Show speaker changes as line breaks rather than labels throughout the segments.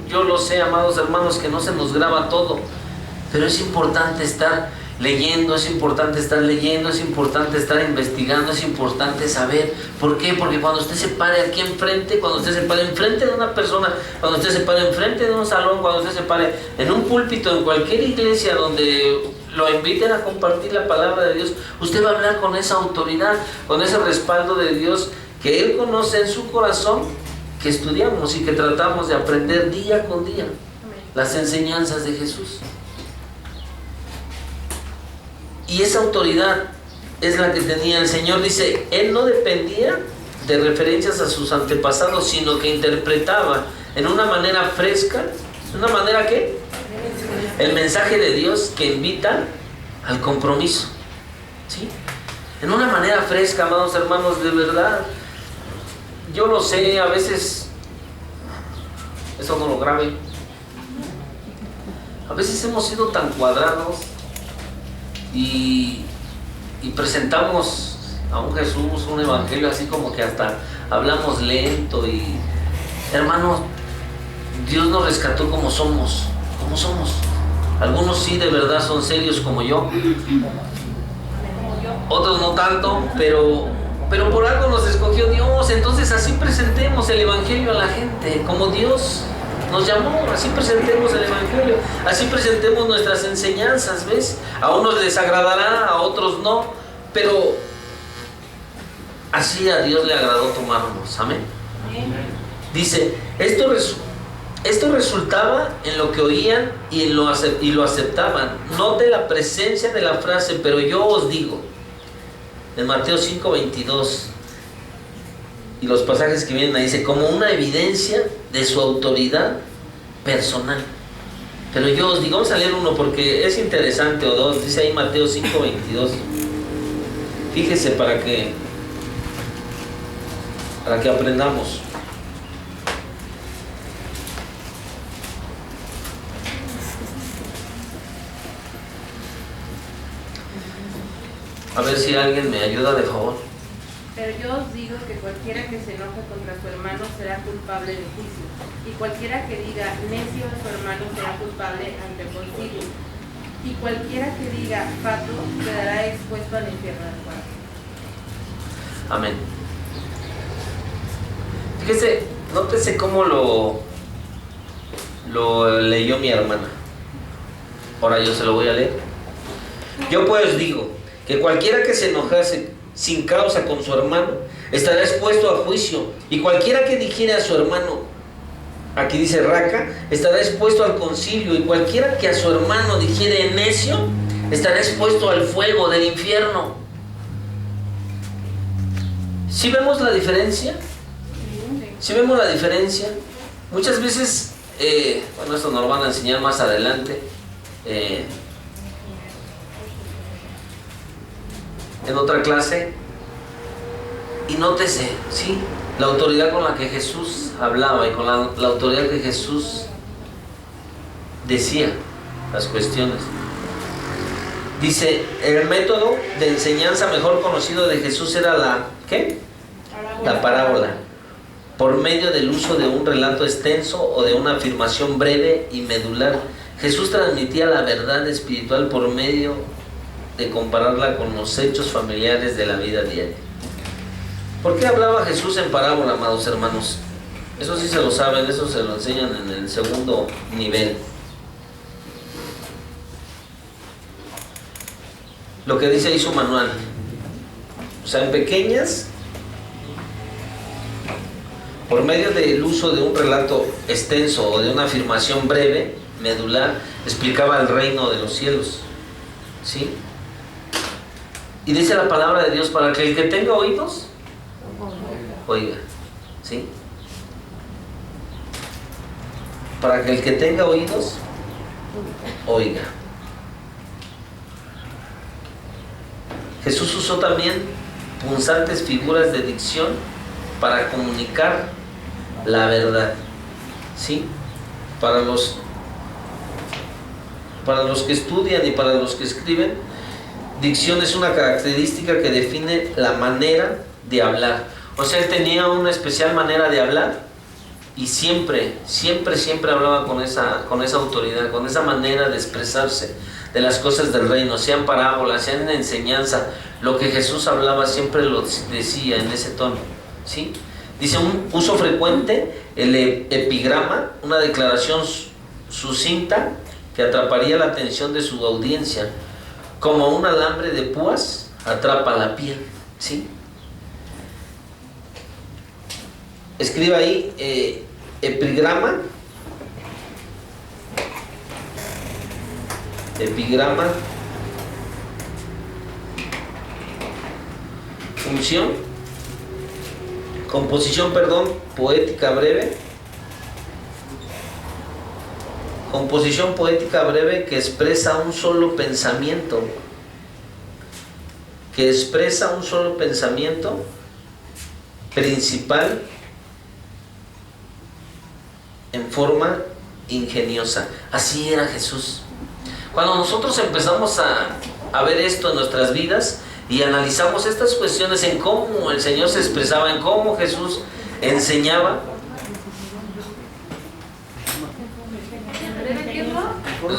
Yo lo sé, amados hermanos, que no se nos graba todo, pero es importante estar leyendo, es importante estar leyendo, es importante estar investigando, es importante saber. ¿Por qué? Porque cuando usted se pare aquí enfrente, cuando usted se pare enfrente de una persona, cuando usted se pare enfrente de un salón, cuando usted se pare en un púlpito, en cualquier iglesia donde lo inviten a compartir la palabra de Dios, usted va a hablar con esa autoridad, con ese respaldo de Dios que Él conoce en su corazón, que estudiamos y que tratamos de aprender día con día las enseñanzas de Jesús. Y esa autoridad es la que tenía el Señor. Dice, Él no dependía de referencias a sus antepasados, sino que interpretaba en una manera fresca, ¿una manera qué? El mensaje de Dios que invita al compromiso, ¿sí? En una manera fresca, amados hermanos, de verdad. Yo lo sé, a veces, eso no lo grabe, a veces hemos sido tan cuadrados y presentamos a un Jesús, un evangelio así como que hasta hablamos lento y, hermanos, Dios nos rescató como somos, Algunos sí de verdad son serios como yo, otros no tanto, pero por algo nos escogió Dios. Entonces así presentemos el evangelio a la gente, como Dios nos llamó, así presentemos el evangelio, así presentemos nuestras enseñanzas, ¿ves? A unos les agradará, a otros no, pero así a Dios le agradó tomarnos, amén. Dice, esto resultaba en lo que oían y lo aceptaban. Note la presencia de la frase, pero yo os digo, en Mateo 5:22, y los pasajes que vienen ahí, dice, como una evidencia de su autoridad personal. Pero yo os digo, vamos a leer uno porque es interesante, o dos, dice ahí Mateo 5:22. Fíjese para que aprendamos. A ver si alguien me ayuda, de favor.
Pero yo os digo que cualquiera que se enoje contra su hermano será culpable de juicio, y cualquiera que diga necio a su hermano será culpable ante el concilio, y cualquiera que diga fatuo quedará expuesto al infierno del fuego.
Amén. Fíjese, nótese cómo lo leyó mi hermana. Ahora yo se lo voy a leer. Yo pues digo que cualquiera que se enojase sin causa con su hermano estará expuesto a juicio, y cualquiera que dijere a su hermano, aquí dice raca, estará expuesto al concilio, y cualquiera que a su hermano dijere necio estará expuesto al fuego del infierno. ¿Sí vemos la diferencia? ¿Sí vemos la diferencia? Muchas veces, bueno, esto nos lo van a enseñar más adelante, en otra clase, y nótese, ¿sí? La autoridad con la que Jesús hablaba y con la autoridad que Jesús decía las cuestiones. Dice, el método de enseñanza mejor conocido de Jesús era la, ¿qué? La parábola, por medio del uso de un relato extenso o de una afirmación breve y medular. Jesús transmitía la verdad espiritual por medio de compararla con los hechos familiares de la vida diaria. ¿Por qué hablaba Jesús en parábola, amados hermanos? Eso sí se lo saben, eso se lo enseñan en el segundo nivel. Lo que dice ahí su manual. O sea, en pequeñas, por medio del uso de un relato extenso o de una afirmación breve, medular, explicaba el reino de los cielos, ¿sí? Y dice la palabra de Dios, para que el que tenga oídos, oiga, ¿sí? Para que el que tenga oídos, oiga. Jesús usó también punzantes figuras de dicción para comunicar la verdad, ¿sí? Para los que estudian y para los que escriben, dicción es una característica que define la manera de hablar. O sea, él tenía una especial manera de hablar y siempre hablaba con esa autoridad, con esa manera de expresarse de las cosas del reino, sean parábolas, sean enseñanza. Lo que Jesús hablaba siempre lo decía en ese tono, ¿sí? Dice un uso frecuente, el epigrama, una declaración sucinta que atraparía la atención de su audiencia, como un alambre de púas atrapa la piel, ¿sí? Escriba ahí epigrama, función, composición poética breve, que expresa un solo pensamiento, principal en forma ingeniosa. Así era Jesús. Cuando nosotros empezamos a ver esto en nuestras vidas y analizamos estas cuestiones en cómo el Señor se expresaba, en cómo Jesús enseñaba, pues,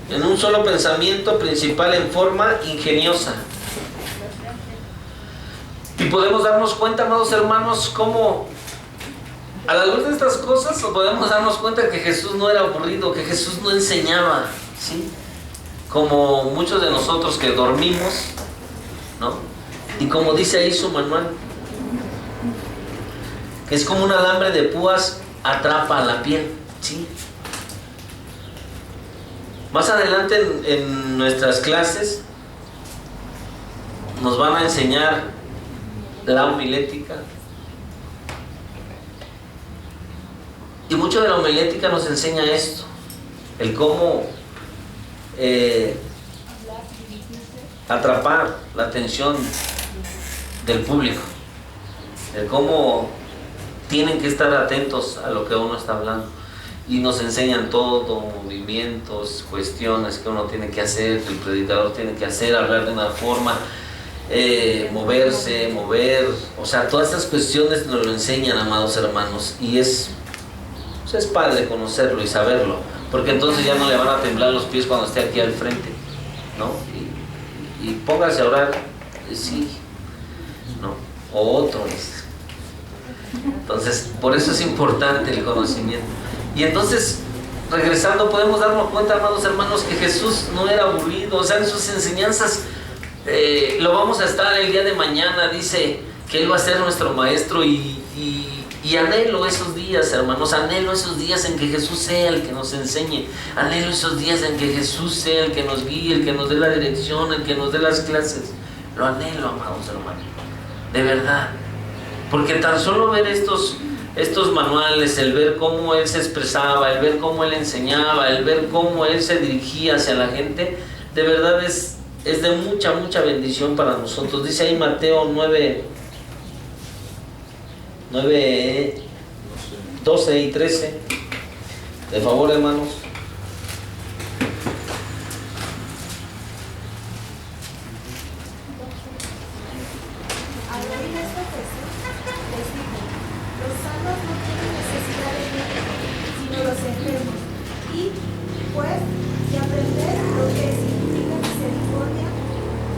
en un solo pensamiento principal en forma ingeniosa. Y podemos darnos cuenta, amados hermanos, cómo a la luz de estas cosas podemos darnos cuenta que Jesús no era aburrido, que Jesús no enseñaba, ¿sí? Como muchos de nosotros que dormimos, ¿no? Y como dice ahí su manual, que es como un alambre de púas atrapa la piel, ¿sí? Más adelante en nuestras clases nos van a enseñar la homilética. Y mucho de la homilética nos enseña esto, el cómo atrapar la atención del público, el cómo tienen que estar atentos a lo que uno está hablando. Y nos enseñan todo, movimientos, cuestiones que uno tiene que hacer, que el predicador tiene que hacer, hablar de una forma, mover, o sea, todas estas cuestiones nos lo enseñan, amados hermanos, y es padre conocerlo y saberlo, porque entonces ya no le van a temblar los pies cuando esté aquí al frente, ¿no? Y póngase a orar, sí, ¿no? O otro es. Entonces, por eso es importante el conocimiento. Y entonces, regresando, podemos darnos cuenta, amados hermanos, que Jesús no era aburrido. O sea, en sus enseñanzas, lo vamos a estar el día de mañana, dice que Él va a ser nuestro maestro, y anhelo esos días, hermanos, anhelo esos días en que Jesús sea el que nos enseñe, anhelo esos días en que Jesús sea el que nos guíe, el que nos dé la dirección, el que nos dé las clases. Lo anhelo, amados hermanos, de verdad, porque tan solo ver estos manuales, el ver cómo Él se expresaba, el ver cómo Él enseñaba, el ver cómo Él se dirigía hacia la gente, de verdad es de mucha bendición para nosotros. Dice ahí Mateo 12 y 13. De favor, hermanos.
Al oír esto, Jesús les dijo: los sanos no tienen necesidad de médico, sino los enfermos. Y, pues, si aprender lo que significa misericordia,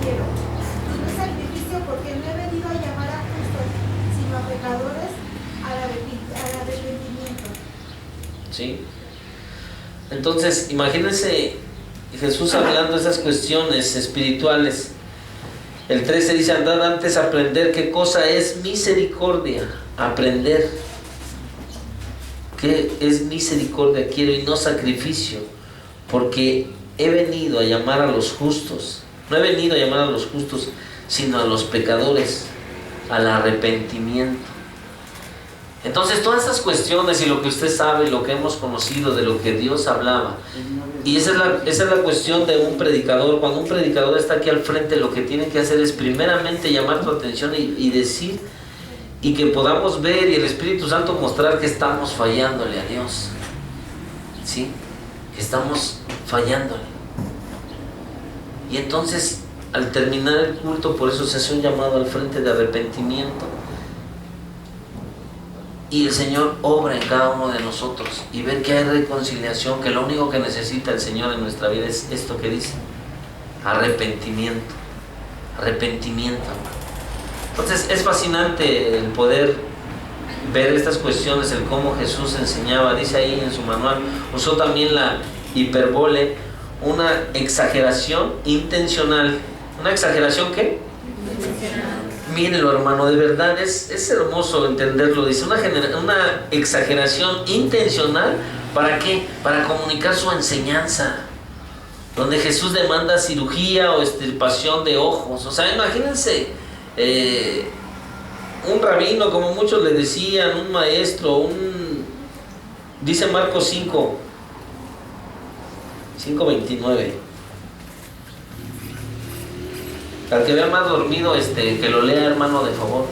quiero. Y no sacrificio, porque no he venido a llamar a justos, sino a pecadores al arrepentimiento.
¿Sí? Entonces, imagínense Jesús hablando de esas cuestiones espirituales. El 13 dice: andad antes a aprender qué cosa es misericordia. Aprender qué es misericordia quiero, y no sacrificio, porque he venido a llamar a los justos. No he venido a llamar a los justos, sino a los pecadores al arrepentimiento. Entonces, todas esas cuestiones y lo que usted sabe, lo que hemos conocido de lo que Dios hablaba, y esa es la cuestión de un predicador. Cuando un predicador está aquí al frente, lo que tiene que hacer es primeramente llamar tu atención y decir, y que podamos ver, y el Espíritu Santo mostrar que estamos fallándole a Dios, ¿sí? Que estamos fallándole. Y entonces, al terminar el culto, por eso se hace un llamado al frente de arrepentimiento. y el Señor obra en cada uno de nosotros y ver que hay reconciliación, que lo único que necesita el Señor en nuestra vida es esto que dice: arrepentimiento. Arrepentimiento, hermano. Entonces es fascinante el poder ver estas cuestiones, el cómo Jesús enseñaba. Dice ahí en su manual, usó también la hiperbole, una exageración intencional. ¿Una exageración qué? Mírenlo, hermano, de verdad es hermoso entenderlo. Dice una exageración intencional. ¿Para qué? Para comunicar su enseñanza. Donde Jesús demanda cirugía o extirpación de ojos. O sea, imagínense un rabino, como muchos le decían, un maestro, dice Marcos 5:29. Al que vea más dormido, que lo lea, hermano, de favor.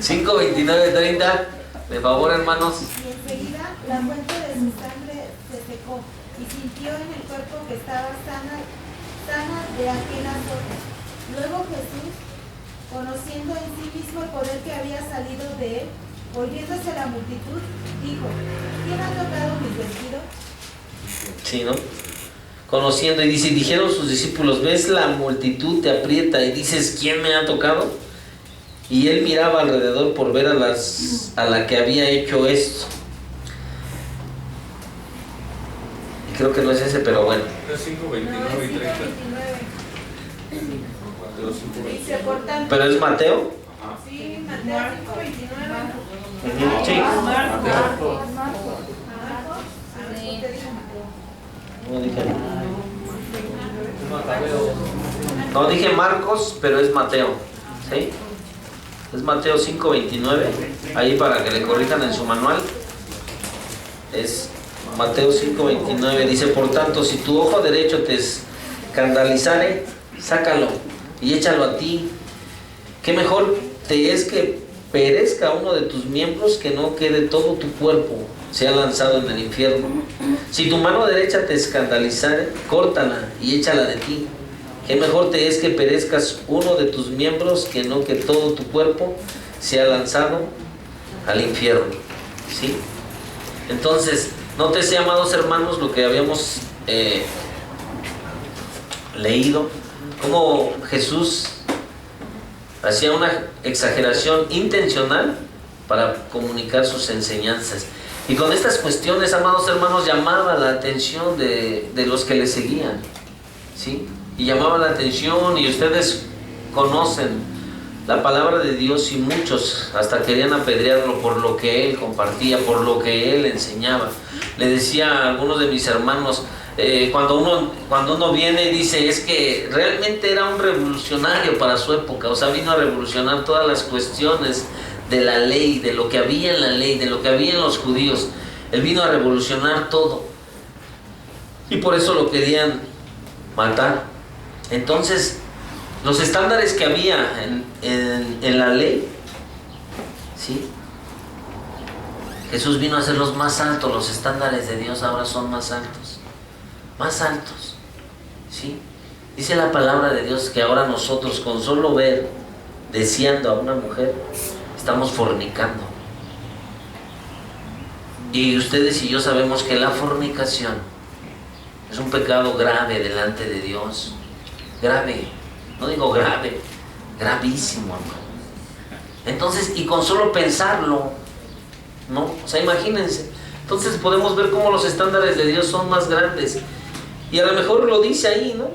5:29-30, de favor, hermanos.
Y enseguida la fuente de su sangre se secó y sintió en el cuerpo que estaba sana de aquel azote. Luego Jesús, conociendo en sí mismo el poder que había salido de él, volviéndose a la multitud, dijo: ¿Quién ha tocado mis vestidos?
Sí, ¿no? Conociendo, y dijeron sus discípulos: ¿ves la multitud te aprieta y dices quién me ha tocado? Y él miraba alrededor por ver a la que había hecho esto. Y creo que no es ese, pero bueno.
Es 5:29 y 30.
Dice, por tanto,
¿Pero es Mateo?
sí, Mateo 5:29.
Sí. No dije Marcos, pero es Mateo. ¿Sí? Es Mateo 5:29. Ahí para que le corrijan en su manual. Es Mateo 5:29. Dice: por tanto, si tu ojo derecho te escandalizare, sácalo y échalo a ti. ¿Qué mejor te es que perezca uno de tus miembros que no quede todo tu cuerpo sea lanzado en el infierno? Si tu mano derecha te escandalizare, córtala y échala de ti. ¿Qué mejor te es que perezcas uno de tus miembros que no que todo tu cuerpo sea lanzado al infierno? ¿Sí? Entonces, nótese, amados hermanos, lo que habíamos leído, cómo Jesús hacía una exageración intencional para comunicar sus enseñanzas. Y con estas cuestiones, amados hermanos, llamaba la atención de los que le seguían, ¿sí? Y llamaba la atención, y ustedes conocen la palabra de Dios, y muchos hasta querían apedrearlo por lo que él compartía, por lo que él enseñaba. Le decía a algunos de mis hermanos, cuando uno viene y dice, es que realmente era un revolucionario para su época, o sea, vino a revolucionar todas las cuestiones de la ley, de lo que había en la ley, de lo que había en los judíos. Él vino a revolucionar todo, y por eso lo querían matar. Entonces, los estándares que había en la ley, ¿sí? Jesús vino a hacerlos más altos. Los estándares de Dios ahora son más altos, ¿sí? Dice la palabra de Dios que ahora nosotros, con solo ver deseando a una mujer, estamos fornicando. Y ustedes y yo sabemos que la fornicación es un pecado grave delante de Dios. Grave, no digo grave, gravísimo, hermano. Entonces, y con solo pensarlo, ¿no? O sea, imagínense. Entonces podemos ver cómo los estándares de Dios son más grandes. Y a lo mejor lo dice ahí, ¿no?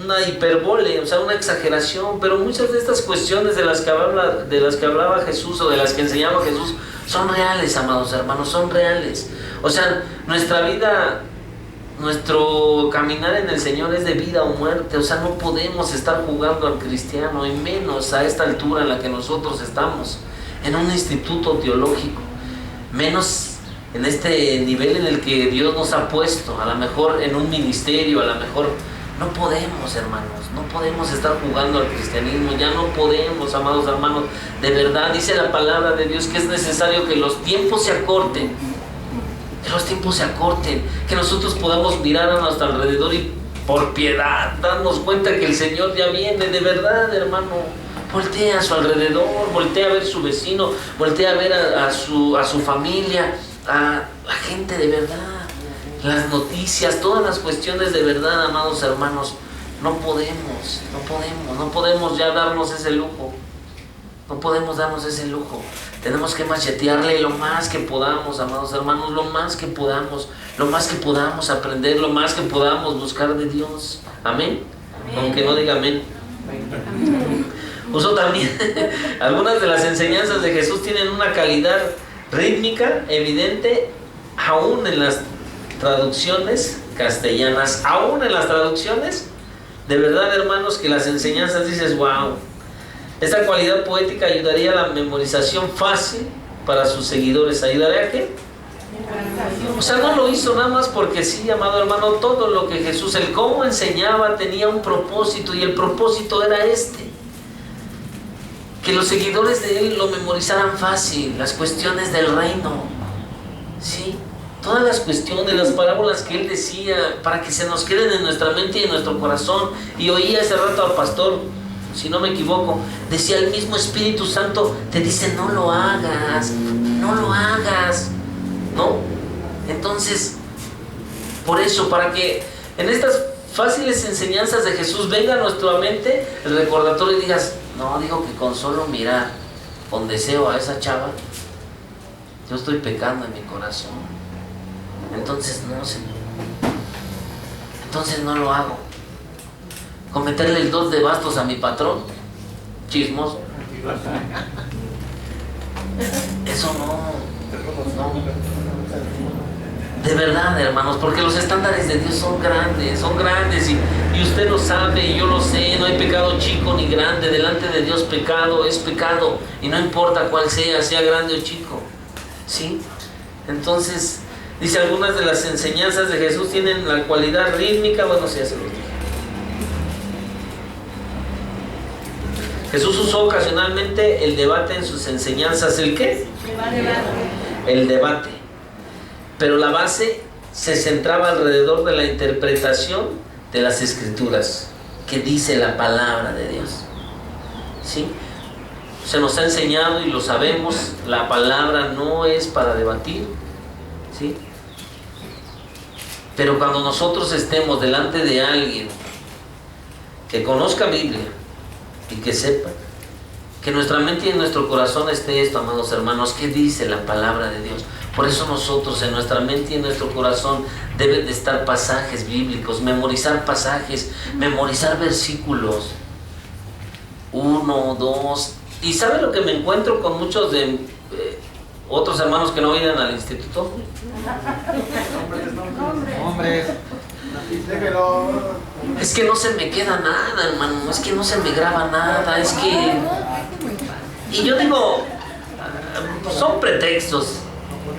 Una hiperbole, o sea, una exageración. Pero muchas de estas cuestiones de las que hablaba Jesús, o de las que enseñaba Jesús, son reales, amados hermanos, son reales. O sea, nuestra vida, nuestro caminar en el Señor es de vida o muerte. O sea, no podemos estar jugando al cristiano, y menos a esta altura en la que nosotros estamos, en un instituto teológico, menos en este nivel en el que Dios nos ha puesto, a lo mejor en un ministerio, a lo mejor. No podemos, hermanos, no podemos estar jugando al cristianismo, ya no podemos, amados hermanos. De verdad, dice la palabra de Dios que es necesario que los tiempos se acorten, que nosotros podamos mirar a nuestro alrededor y por piedad darnos cuenta que el Señor ya viene, de verdad, hermano. Voltea a su alrededor, voltea a ver su vecino, voltea a ver a su familia, a gente de verdad. Las noticias, todas las cuestiones de verdad, amados hermanos. No podemos ya darnos ese lujo. No podemos darnos ese lujo. Tenemos que machetearle lo más que podamos, amados hermanos, lo más que podamos aprender, lo más que podamos buscar de Dios. Amén. Aunque no diga amén. Uso también algunas de las enseñanzas de Jesús tienen una calidad rítmica evidente, aún en las traducciones castellanas, aún en las traducciones. De verdad, hermanos, que las enseñanzas dices, wow. Esta cualidad poética ayudaría a la memorización fácil para sus seguidores. ¿Ayudaría a qué? O sea, no lo hizo nada más porque sí, amado hermano. Todo lo que Jesús, el cómo enseñaba, tenía un propósito, y el propósito era que los seguidores de él lo memorizaran fácil, las cuestiones del reino, ¿sí? Todas las cuestiones, las parábolas que él decía, para que se nos queden en nuestra mente y en nuestro corazón. Y oía hace rato al pastor, si no me equivoco, decía, el mismo Espíritu Santo te dice, no lo hagas, ¿no? Entonces, por eso, para que en estas fáciles enseñanzas de Jesús venga a nuestra mente el recordatorio y digas, no, digo que con solo mirar con deseo a esa chava, yo estoy pecando en mi corazón. Entonces no lo hago. Cometerle el 2 de bastos a mi patrón, chismoso. Eso no. De verdad, hermanos, porque los estándares de Dios son grandes y usted lo sabe y yo lo sé. No hay pecado chico ni grande. Delante de Dios pecado es pecado, y no importa cuál sea grande o chico, ¿sí? Entonces, dice, algunas de las enseñanzas de Jesús tienen la cualidad rítmica. Bueno, sí, ya se lo dije. Jesús usó ocasionalmente el debate en sus enseñanzas. ¿El qué? El debate. Pero la base se centraba alrededor de la interpretación de las Escrituras, que dice la palabra de Dios, ¿sí? Se nos ha enseñado y lo sabemos, la palabra no es para debatir, ¿sí? Pero cuando nosotros estemos delante de alguien que conozca Biblia y que sepa, que en nuestra mente y en nuestro corazón esté esto, amados hermanos, ¿qué dice la palabra de Dios? Por eso nosotros, en nuestra mente y en nuestro corazón, deben de estar pasajes bíblicos, memorizar pasajes, memorizar versículos. 1, 2. ¿Y sabe lo que me encuentro con muchos de otros hermanos que no vienen al instituto?
Hombres.
Es que no se me queda nada, hermano. Es que no se me graba nada. Es que... Y yo digo, son pretextos,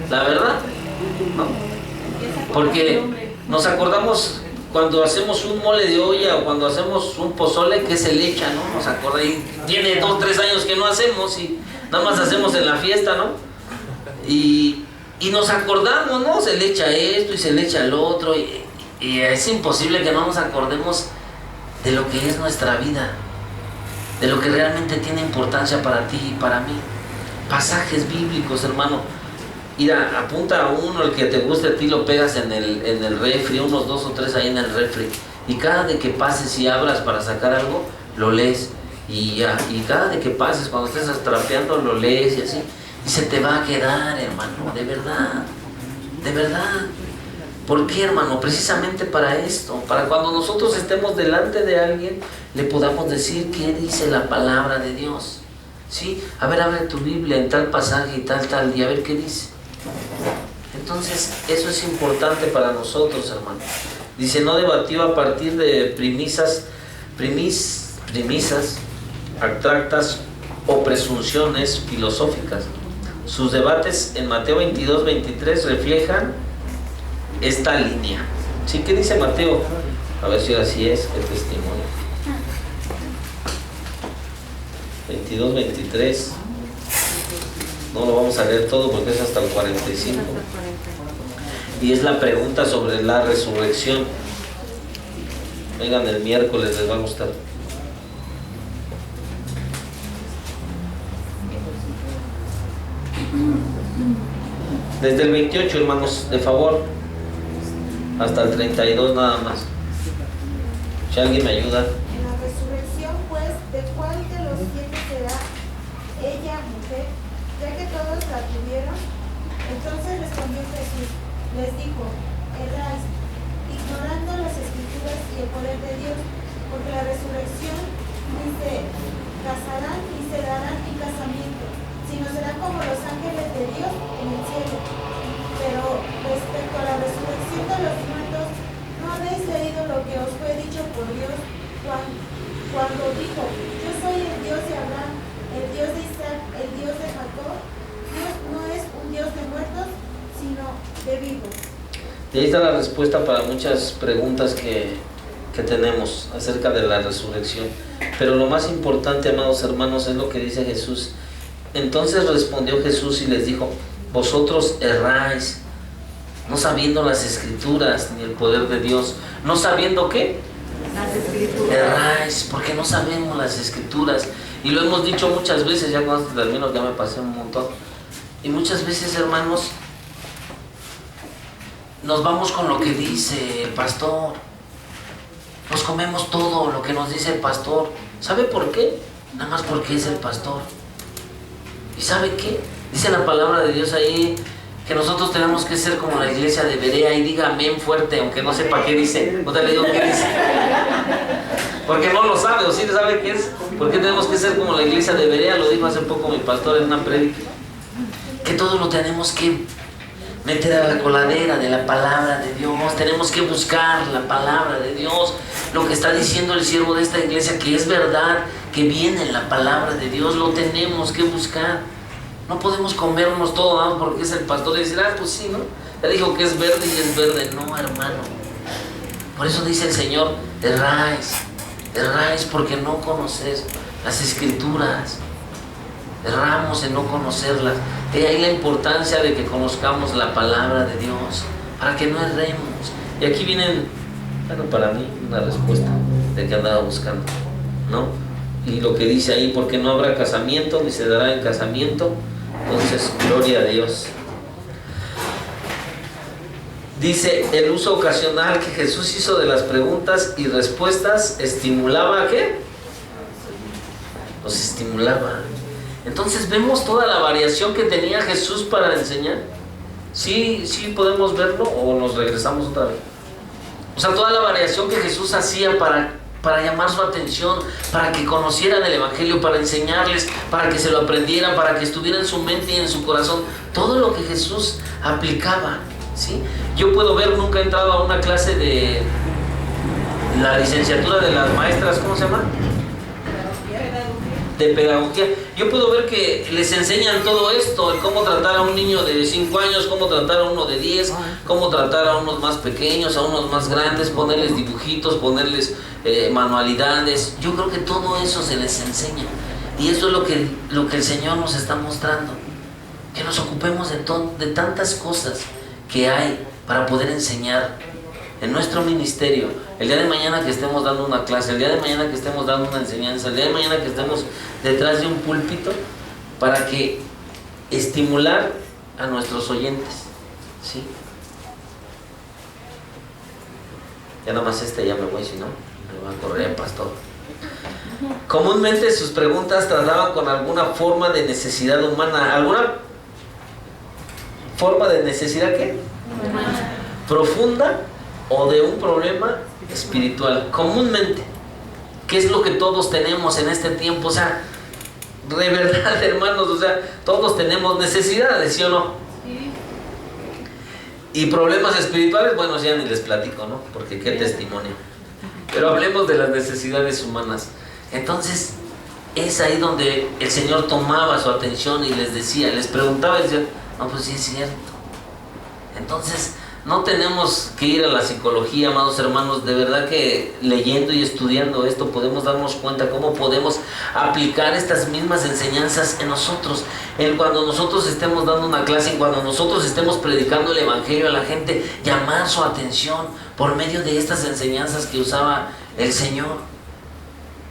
la verdad, ¿no? Porque nos acordamos cuando hacemos un mole de olla o cuando hacemos un pozole, que se le echa, ¿no? Nos acorda, y tiene 2, 3 años que no hacemos y nada más hacemos en la fiesta, ¿no? Y nos acordamos, ¿no? Se le echa esto y se le echa el otro, y es imposible que no nos acordemos de lo que es nuestra vida, de lo que realmente tiene importancia para ti y para mí. Pasajes bíblicos, hermano. Mira, apunta a uno, el que te guste a ti, lo pegas en el refri, unos 2 o 3 ahí en el refri, y cada de que pases y abras para sacar algo, lo lees, y ya, y cada de que pases, cuando estés trapeando, lo lees, y así, y se te va a quedar, hermano, de verdad, de verdad. ¿Por qué, hermano? Precisamente para esto, para cuando nosotros estemos delante de alguien, le podamos decir qué dice la palabra de Dios, ¿sí? A ver, abre tu Biblia en tal pasaje y tal, y a ver qué dice. Entonces, eso es importante para nosotros, hermano. Dice, no debatió a partir de premisas abstractas o presunciones filosóficas. Sus debates en Mateo 22, 23 reflejan esta línea. ¿Sí? ¿Qué dice Mateo? A ver si ahora sí es el testimonio. 22, 23. No lo vamos a leer todo porque es hasta el 45. Y es la pregunta sobre la resurrección. Vengan el miércoles, les va a gustar. Desde el 28, hermanos, de favor, hasta el 32 nada más. Si alguien me ayuda.
En la resurrección, pues, ¿de cuál de los 7 será ella mujer, ya que todos la tuvieron? Entonces respondió Jesús, les dijo, erráis, ignorando las Escrituras y el poder de Dios, porque la resurrección ni se casarán ni se darán en casamiento, sino serán como los ángeles de Dios en el cielo. Pero respecto a la resurrección de los muertos, ¿no habéis leído lo que os fue dicho por Dios cuando dijo, yo soy el Dios de Abraham, el Dios de Isaac, el Dios de Jacob? Dios no es un Dios de muertos, sino de vivos.
Y ahí está la respuesta para muchas preguntas que tenemos acerca de la resurrección. Pero lo más importante, amados hermanos, es lo que dice Jesús. Entonces respondió Jesús y les dijo, vosotros erráis, no sabiendo las Escrituras ni el poder de Dios. ¿No sabiendo qué?
Las Escrituras.
Erráis, porque no sabemos las Escrituras. Y lo hemos dicho muchas veces, ya cuando termino ya me pasé un montón. Y muchas veces, hermanos, nos vamos con lo que dice el pastor. Nos comemos todo lo que nos dice el pastor. ¿Sabe por qué? Nada más porque es el pastor. ¿Y sabe qué? Dice la palabra de Dios ahí que nosotros tenemos que ser como la iglesia de Berea. Y diga amén fuerte, aunque no sepa qué dice. No te le digo qué dice. Porque no lo sabe, o sí sabe qué es. ¿Por qué tenemos que ser como la iglesia de Berea? Lo dijo hace poco mi pastor en una prédica. Que todo lo tenemos que meter a la coladera de la palabra de Dios. Tenemos que buscar la palabra de Dios. Lo que está diciendo el siervo de esta iglesia, que es verdad, que viene en la palabra de Dios, lo tenemos que buscar. No podemos comernos todo, ¿no? Porque es el pastor y decir, pues sí, ¿no? Ya dijo que es verde y es verde. No, hermano. Por eso dice el Señor, erráis porque no conoces las Escrituras. Erramos en no conocerlas. De ahí la importancia de que conozcamos la palabra de Dios, para que no erremos. Y aquí vienen, bueno, para mí, una respuesta de que andaba buscando, ¿no? Y lo que dice ahí, porque no habrá casamiento, ni se dará en casamiento. Entonces, gloria a Dios. Dice, el uso ocasional que Jesús hizo de las preguntas y respuestas estimulaba ¿a qué? Los estimulaba. Entonces vemos toda la variación que tenía Jesús para enseñar. Sí podemos verlo o nos regresamos otra vez. O sea, toda la variación que Jesús hacía para llamar su atención, para que conocieran el Evangelio, para enseñarles, para que se lo aprendieran, para que estuviera en su mente y en su corazón. Todo lo que Jesús aplicaba, ¿sí? Yo puedo ver, nunca he entrado a una clase de la licenciatura de las maestras, ¿cómo se llama? De pedagogía. Yo puedo ver que les enseñan todo esto, el cómo tratar a un niño de 5 años, cómo tratar a uno de 10, cómo tratar a unos más pequeños, a unos más grandes, ponerles dibujitos, ponerles manualidades. Yo creo que todo eso se les enseña. Y eso es lo que el Señor nos está mostrando. Que nos ocupemos de tantas cosas que hay para poder enseñar en nuestro ministerio. El día de mañana que estemos dando una clase, el día de mañana que estemos dando una enseñanza, el día de mañana que estemos detrás de un púlpito, para que estimular a nuestros oyentes, ¿sí? Ya nada más ya me voy, si no, me va a correr el pastor. Comúnmente sus preguntas trataban con alguna forma de necesidad humana. ¿Alguna forma de necesidad qué? Humana. Profunda o de un problema espiritual. Comúnmente, ¿qué es lo que todos tenemos en este tiempo? O sea, de verdad, hermanos, o sea, todos tenemos necesidades, ¿sí o no? Sí. Y problemas espirituales, bueno, ya ni les platico, ¿no? Porque qué testimonio. Pero hablemos de las necesidades humanas. Entonces, es ahí donde el Señor tomaba su atención y les decía, les preguntaba y decía, no, pues sí es cierto. Entonces, no tenemos que ir a la psicología, amados hermanos. De verdad que leyendo y estudiando esto podemos darnos cuenta cómo podemos aplicar estas mismas enseñanzas en nosotros. Cuando nosotros estemos dando una clase, cuando nosotros estemos predicando el Evangelio a la gente, llamar su atención por medio de estas enseñanzas que usaba el Señor.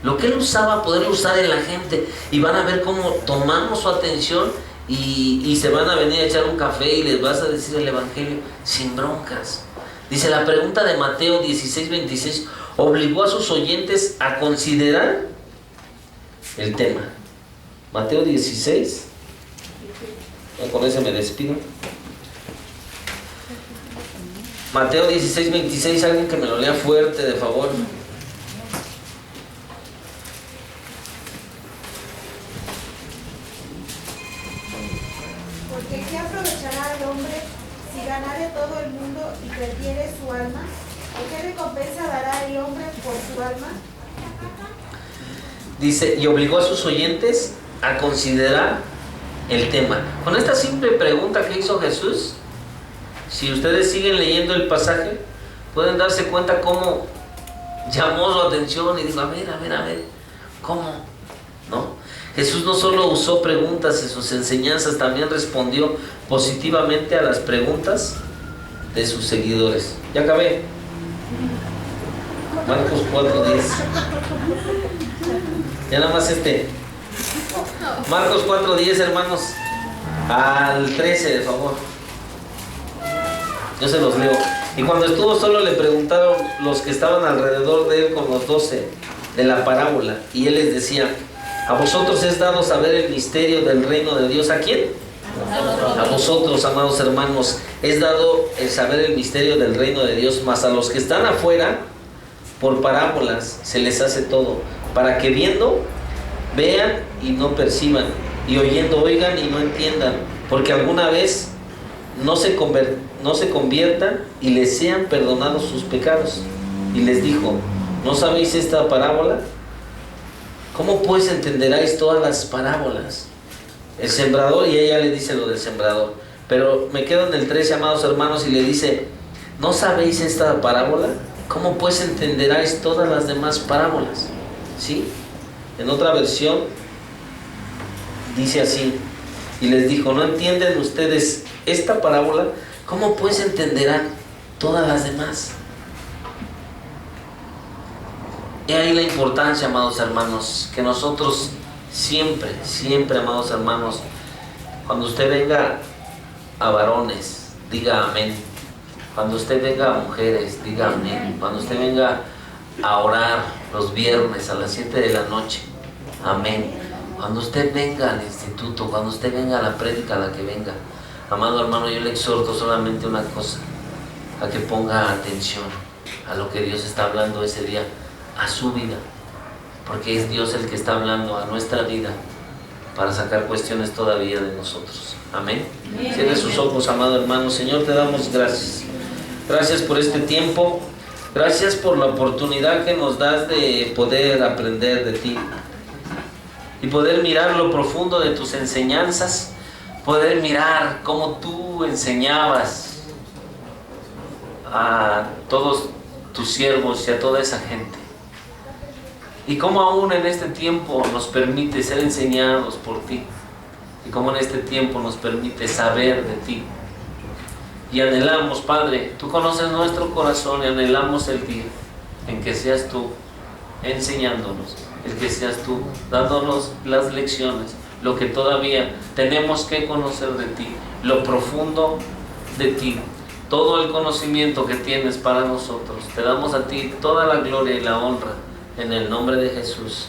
Lo que Él usaba, poderlo usar en la gente. Y van a ver cómo tomamos su atención y se van a venir a echar un café y les vas a decir el evangelio sin broncas. Dice, la pregunta de Mateo 16:26 obligó a sus oyentes a considerar el tema. Mateo 16, con ese me despido. Mateo 16:26, alguien que me lo lea fuerte, de favor.
Porque ¿qué aprovechará el hombre si ganare todo el mundo y perdiere su alma? ¿O qué recompensa dará el hombre por su alma?
Dice, y obligó a sus oyentes a considerar el tema. Con esta simple pregunta que hizo Jesús, si ustedes siguen leyendo el pasaje, pueden darse cuenta cómo llamó su atención y dijo, a ver, ¿cómo? ¿No? Jesús no solo usó preguntas en sus enseñanzas, también respondió positivamente a las preguntas de sus seguidores. Ya acabé. Marcos 4:10. Ya nada más Marcos 4:10, hermanos. Al 13, de favor. Yo se los leo. Y cuando estuvo solo le preguntaron los que estaban alrededor de él con los 12 de la parábola. Y él les decía, a vosotros es dado saber el misterio del reino de Dios. ¿A quién? A vosotros, amados hermanos, es dado el saber el misterio del reino de Dios, mas a los que están afuera, por parábolas se les hace todo, para que viendo, vean y no perciban, y oyendo, oigan y no entiendan, porque alguna vez no se conviertan y les sean perdonados sus pecados. Y les dijo, ¿no sabéis esta parábola? ¿Cómo pues entenderáis todas las parábolas? El sembrador, y ella le dice lo del sembrador. Pero me quedo en el 13, amados hermanos, y le dice, ¿no sabéis esta parábola? ¿Cómo pues entenderáis todas las demás parábolas? ¿Sí? En otra versión dice así, y les dijo, ¿no entienden ustedes esta parábola? ¿Cómo pues entenderán todas las demás? Y ahí la importancia, amados hermanos, que nosotros siempre, amados hermanos, cuando usted venga a varones, diga amén. Cuando usted venga a mujeres, diga amén. Cuando usted venga a orar los viernes a las 7 de la noche, amén. Cuando usted venga al instituto, cuando usted venga a la prédica, a la que venga, amado hermano, yo le exhorto solamente una cosa, a que ponga atención a lo que Dios está hablando ese día a su vida, porque es Dios el que está hablando a nuestra vida para sacar cuestiones todavía de nosotros. Amén. Cierre sus ojos, amado hermano. Señor, te damos gracias. Gracias por este tiempo. Gracias por la oportunidad que nos das de poder aprender de ti y poder mirar lo profundo de tus enseñanzas, poder mirar cómo tú enseñabas a todos tus siervos y a toda esa gente. Y cómo aún en este tiempo nos permite ser enseñados por ti. Y cómo en este tiempo nos permite saber de ti. Y anhelamos, Padre, tú conoces nuestro corazón y anhelamos el día en que seas tú enseñándonos, el que seas tú dándonos las lecciones, lo que todavía tenemos que conocer de ti, lo profundo de ti, todo el conocimiento que tienes para nosotros. Te damos a ti toda la gloria y la honra. En el nombre de Jesús.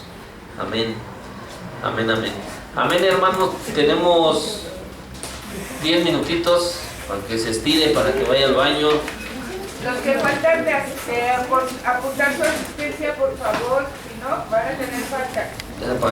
Amén. Amén, amén. Amén, hermanos. Tenemos 10 minutitos para que se estire, para que vaya al baño.
Los que faltan de apuntar su asistencia, por favor.